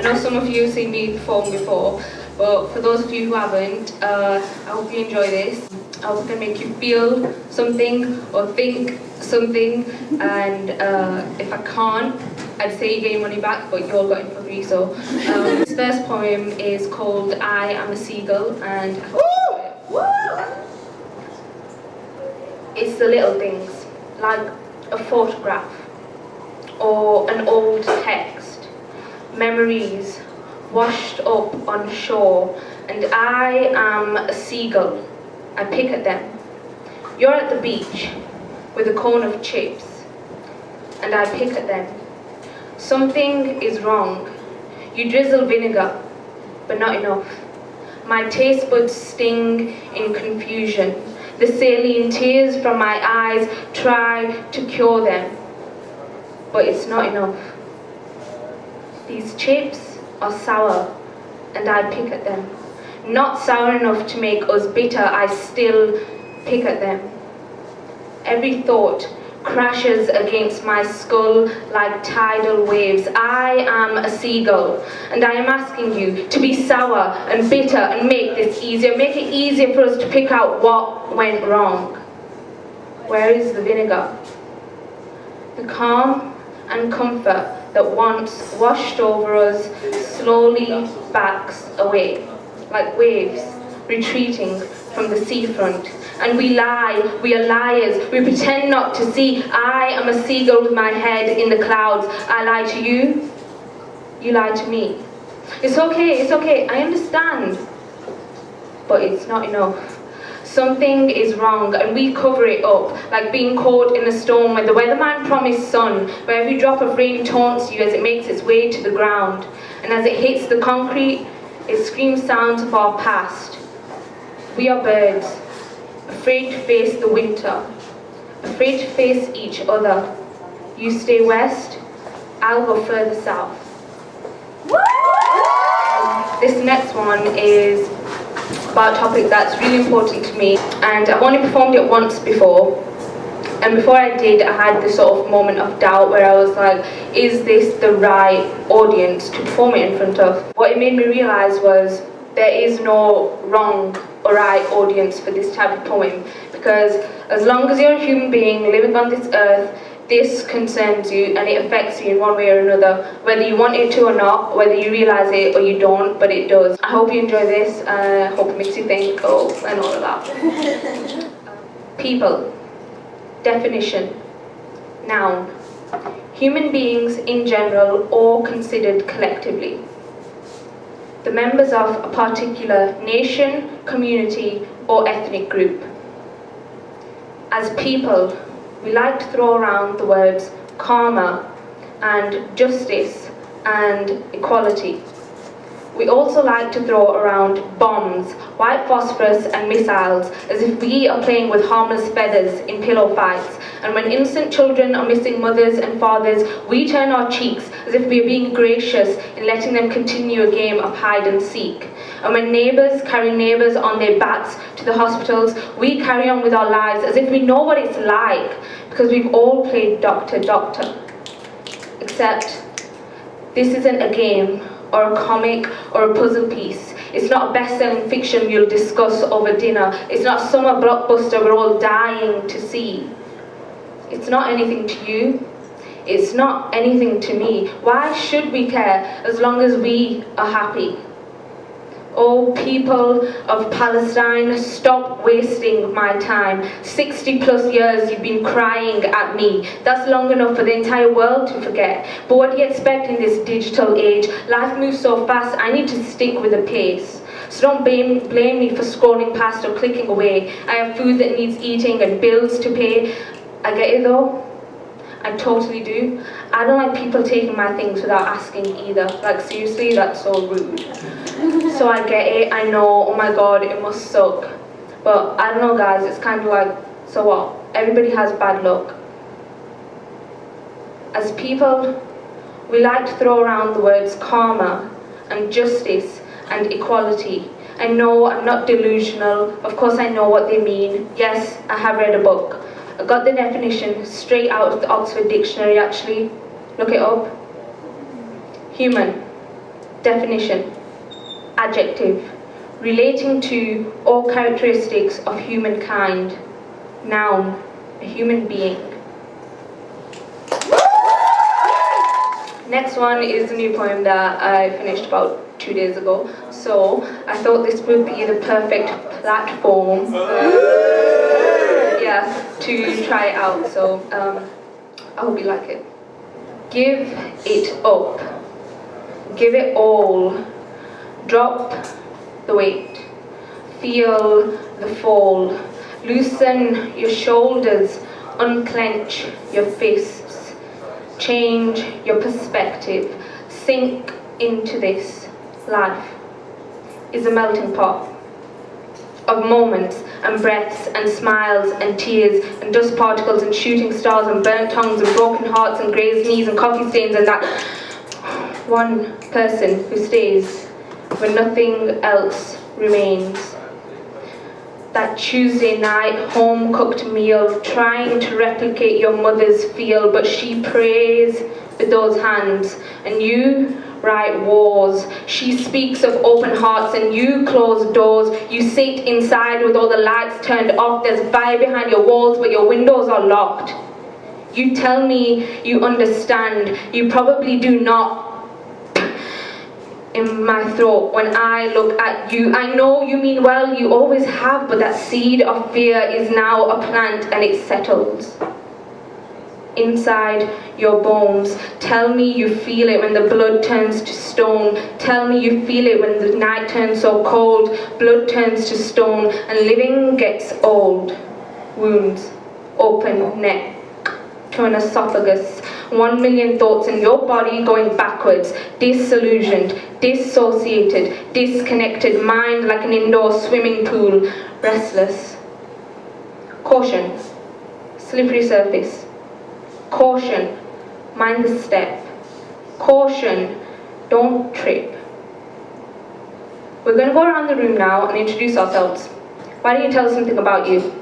I know some of you have seen me perform before, but for those of you who haven't, I hope you enjoy this. I hope it can make you feel something or think something, and if I can't, I'd say you get your money back, but you all got it for free. So this first poem is called I Am a Seagull, and I hope you enjoy it. It's the little things, like a photograph or an old text, memories washed up on shore, and I am a seagull. I pick at them. You're at the beach with a cone of chips, and I pick at them. Something is wrong. You drizzle vinegar, but not enough. My taste buds sting in confusion. The saline tears from my eyes try to cure them, but it's not enough. These chips are sour, and I pick at them. Not sour enough to make us bitter, I still pick at them. Every thought crashes against my skull like tidal waves. I am a seagull, and I am asking you to be sour and bitter and make this easier. Make it easier for us to pick out what went wrong. Where is the vinegar? The calm and comfort that once washed over us slowly backs away, like waves retreating from the seafront. And we lie, we are liars, we pretend not to see. I am a seagull with my head in the clouds. I lie to you, you lie to me. It's okay, I understand. But it's not enough. Something is wrong, and we cover it up, like being caught in a storm where the weatherman promised sun, where every drop of rain taunts you as it makes its way to the ground. And as it hits the concrete, it screams sounds of our past. We are birds, afraid to face the winter, afraid to face each other. You stay west, I'll go further south. This next one is about a topic that's really important to me, and I've only performed it once before, and before I did, I had this sort of moment of doubt where I was like, is this the right audience to perform it in front of? What it made me realise was there is no wrong or right audience for this type of poem, because as long as you're a human being living on this earth, this concerns you and it affects you in one way or another, whether you want it to or not, whether you realise it or you don't, but it does. I hope you enjoy this, I hope it makes you think, oh, and all of that. People. Definition. Noun. Human beings in general or considered collectively. The members of a particular nation, community, or ethnic group. As people, we like to throw around the words karma and justice and equality. We also like to throw around bombs, white phosphorus and missiles as if we are playing with harmless feathers in pillow fights. And when innocent children are missing mothers and fathers, we turn our cheeks as if we are being gracious in letting them continue a game of hide and seek. And when neighbours carry neighbours on their backs to the hospitals, we carry on with our lives as if we know what it's like, because we've all played doctor. Except this isn't a game or a comic or a puzzle piece. It's not a best-selling fiction you'll discuss over dinner. It's not a summer blockbuster we're all dying to see. It's not anything to you. It's not anything to me. Why should we care as long as we are happy? Oh, people of Palestine, stop wasting my time. 60 plus years you've been crying at me. That's long enough for the entire world to forget. But what do you expect in this digital age? Life moves so fast, I need to stick with the pace. So don't blame me for scrolling past or clicking away. I have food that needs eating and bills to pay. I get it though. I totally do. I don't like people taking my things without asking either. Like seriously, that's so rude. So I get it, I know, oh my god, it must suck. But I don't know guys, it's kind of like, so what? Everybody has bad luck. As people, we like to throw around the words karma and justice and equality. I know I'm not delusional, of course I know what they mean. Yes, I have read a book. I got the definition straight out of the Oxford Dictionary actually. Look it up. Human. Definition. Adjective. Relating to all characteristics of humankind. Noun. A human being. Next one is a new poem that I finished about 2 days ago. So I thought this would be the perfect platform to try it out. So I hope you like it. Give it up. Give it all. Drop the weight. Feel the fall. Loosen your shoulders. Unclench your fists. Change your perspective. Sink into this. Life is a melting pot of moments and breaths and smiles and tears and dust particles and shooting stars and burnt tongues and broken hearts and grazed knees and coffee stains and that one person who stays when nothing else remains. That Tuesday night home-cooked meal, trying to replicate your mother's feel, but she prays with those hands, and you write wars. She speaks of open hearts, and you close doors. You sit inside with all the lights turned off. There's fire behind your walls, but your windows are locked. You tell me you understand. You probably do not. In my throat when I look at you. I know you mean well, you always have, but that seed of fear is now a plant and it settles inside your bones. Tell me you feel it when the blood turns to stone. Tell me you feel it when the night turns so cold, blood turns to stone, and living gets old. Wounds, open neck to an esophagus. 1 million thoughts in your body going backwards, disillusioned, dissociated, disconnected, mind like an indoor swimming pool, restless. Caution, slippery surface. Caution, mind the step. Caution, don't trip. We're going to go around the room now and introduce ourselves. Why don't you tell us something about you?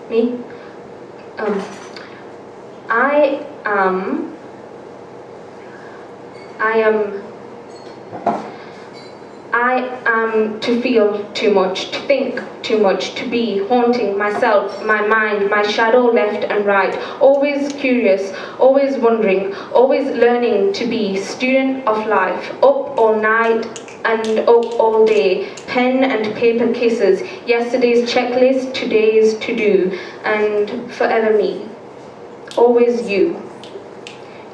Me? I am to feel too much, to think too much, to be haunting myself, my mind, my shadow left and right, always curious, always wondering, always learning to be student of life, up all night and up all day, pen and paper kisses, yesterday's checklist, today's to-do, and forever me. Always you.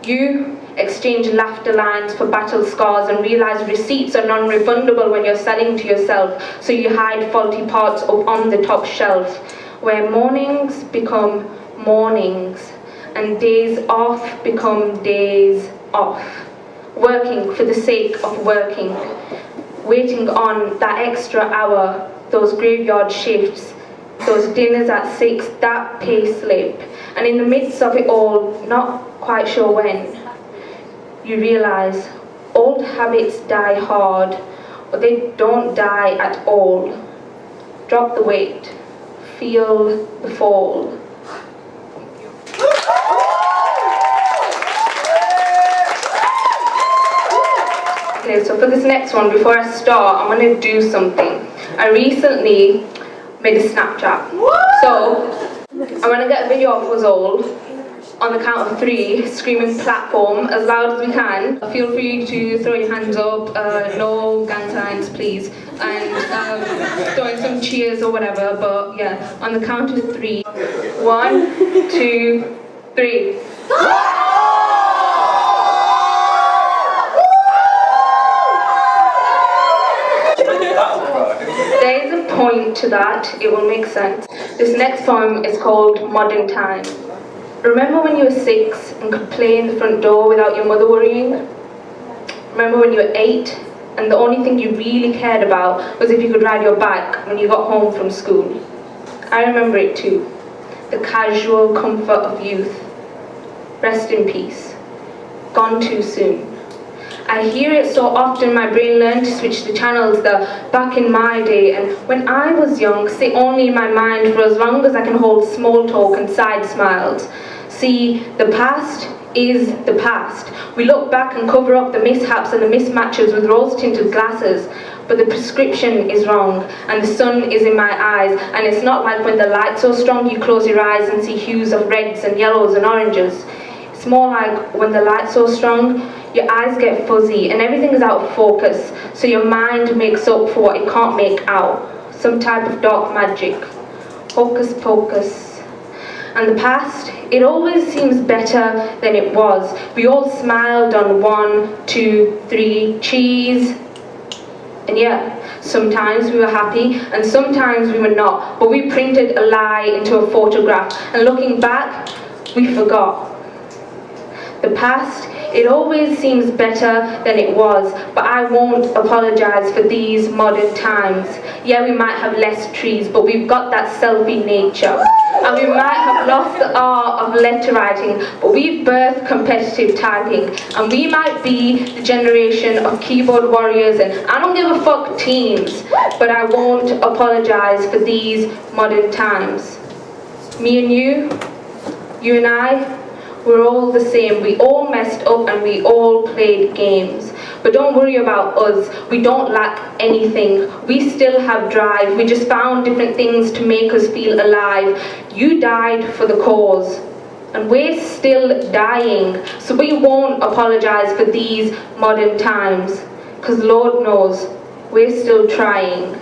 You exchange laughter lines for battle scars and realize receipts are non-refundable when you're selling to yourself, so you hide faulty parts up on the top shelf, where mornings become mornings and days off become days off. Working for the sake of working, waiting on that extra hour, those graveyard shifts, those dinners at 6, that pay slip. And in the midst of it all, not quite sure when, you realize old habits die hard, or they don't die at all. Drop the weight, feel the fall. Okay, so for this next one, before I start, I'm going to do something. I recently made a Snapchat. So I'm going to get a video of us all on the count of 3, screaming platform as loud as we can. Feel free to throw your hands up, no gang signs please, and throwing some cheers or whatever, but yeah, on the count of 3. 1, 2, 3. There is a point to that, it will make sense. This next poem is called Modern Time. Remember when you were 6 and could play in the front door without your mother worrying? Remember when you were 8 and the only thing you really cared about was if you could ride your bike when you got home from school? I remember it too. The casual comfort of youth. Rest in peace. Gone too soon. I hear it so often my brain learned to switch the channels, the back in my day, and when I was young, sit only in my mind for as long as I can hold small talk and side smiles. See, the past is the past. We look back and cover up the mishaps and the mismatches with rose-tinted glasses, but the prescription is wrong, and the sun is in my eyes, and it's not like when the light's so strong you close your eyes and see hues of reds and yellows and oranges. It's more like when the light's so strong, your eyes get fuzzy and everything is out of focus, so your mind makes up for what it can't make out. Some type of dark magic. Hocus pocus. And the past, it always seems better than it was. We all smiled on 1, 2, 3, cheese. And yeah, sometimes we were happy and sometimes we were not. But we printed a lie into a photograph, and looking back, we forgot. The past, it always seems better than it was, but I won't apologise for these modern times. Yeah, we might have less trees, but we've got that selfie nature. And we might have lost the art of letter writing, but we've birthed competitive typing. And we might be the generation of keyboard warriors and I don't give a fuck teams, but I won't apologise for these modern times. Me and you and I, we're all the same. We all messed up and we all played games. But don't worry about us. We don't lack anything. We still have drive. We just found different things to make us feel alive. You died for the cause. And we're still dying. So we won't apologise for these modern times. Because Lord knows, we're still trying.